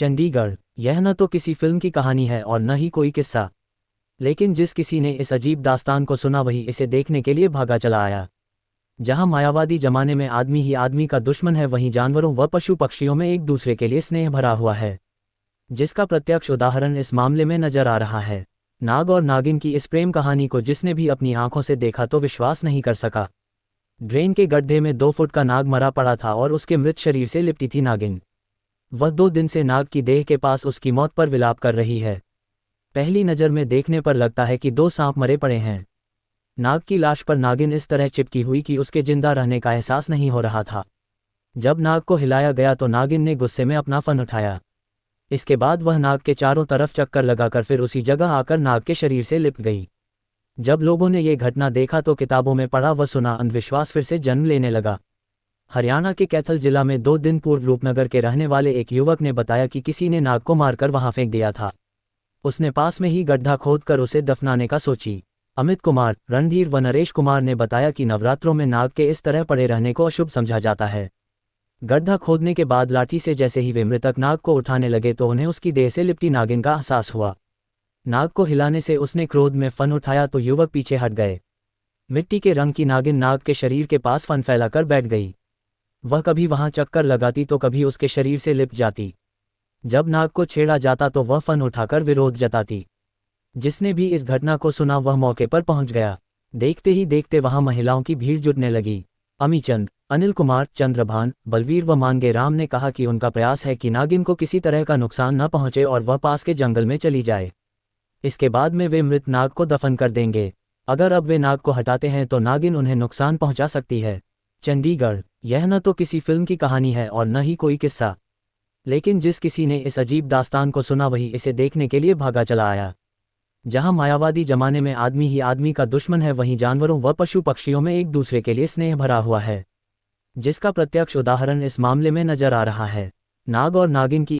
चंडीगढ़। यह न तो किसी फिल्म की कहानी है और न ही कोई किस्सा, लेकिन जिस किसी ने इस अजीब दास्तान को सुना वही इसे देखने के लिए भागा चला आया। जहां मायावादी जमाने में आदमी ही आदमी का दुश्मन है, वहीं जानवरों व पशु पक्षियों में एक दूसरे के लिए स्नेह भरा हुआ है, जिसका प्रत्यक्ष उदाहरण इस मामले में नजर आ रहा है। नाग और नागिन की इस प्रेम कहानी को जिसने भी अपनी आंखों से देखा तो विश्वास नहीं कर सका। ड्रेन के गड्ढे में 2 फुट का नाग मरा पड़ा था और उसके मृत शरीर से लिपटी थी नागिन। वह 2 दिन से नाग की देह के पास उसकी मौत पर विलाप कर रही है। पहली नज़र में देखने पर लगता है कि 2 सांप मरे पड़े हैं। नाग की लाश पर नागिन इस तरह चिपकी हुई कि उसके जिंदा रहने का एहसास नहीं हो रहा था। जब नाग को हिलाया गया तो नागिन ने गुस्से में अपना फन उठाया। इसके बाद वह नाग के चारों तरफ चक्कर लगाकर फिर उसी जगह आकर नाग के शरीर से लिपट गई। जब लोगों ने ये घटना देखा तो किताबों में पढ़ा व सुना अंधविश्वास फिर से जन्म लेने लगा। हरियाणा के कैथल जिला में 2 दिन पूर्व रूपनगर के रहने वाले एक युवक ने बताया कि किसी ने नाग को मारकर वहां फेंक दिया था। उसने पास में ही गड्ढा खोदकर उसे दफनाने का सोची। अमित कुमार, रणधीर व नरेश कुमार ने बताया कि नवरात्रों में नाग के इस तरह पड़े रहने को अशुभ समझा जाता है। गड्ढा खोदने के बाद लाठी से जैसे ही वे मृतक नाग को उठाने लगे तो उन्हें उसकी देह से लिपटी नागिन का एहसास हुआ। नाग को हिलाने से उसने क्रोध में फन उठाया तो युवक पीछे हट गए। मिट्टी के रंग की नागिन नाग के शरीर के पास फन फैलाकर बैठ गई। वह कभी वहां चक्कर लगाती तो कभी उसके शरीर से लिपट जाती। जब नाग को छेड़ा जाता तो वह फन उठाकर विरोध जताती। जिसने भी इस घटना को सुना वह मौके पर पहुंच गया। देखते ही देखते वहां महिलाओं की भीड़ जुटने लगी। अमीचंद, अनिल कुमार, चंद्रभान, बलवीर व मांगे राम ने कहा कि उनका प्रयास है कि नागिन को किसी तरह का नुकसान न पहुंचे और वह पास के जंगल में चली जाए। इसके बाद में वे मृत नाग को दफन कर देंगे। अगर अब वे नाग को हटाते हैं तो नागिन उन्हें नुकसान पहुंचा सकती है। चंडीगढ़। यह न तो किसी फिल्म की कहानी है और न ही कोई किस्सा, लेकिन जिस किसी ने इस अजीब दास्तान को सुना वही इसे देखने के लिए भागा चला आया। जहां मायावादी जमाने में आदमी ही आदमी का दुश्मन है, वहीं जानवरों व पशु पक्षियों में एक दूसरे के लिए स्नेह भरा हुआ है, जिसका प्रत्यक्ष उदाहरण इस मामले में नजर आ रहा है। नाग और नागिन की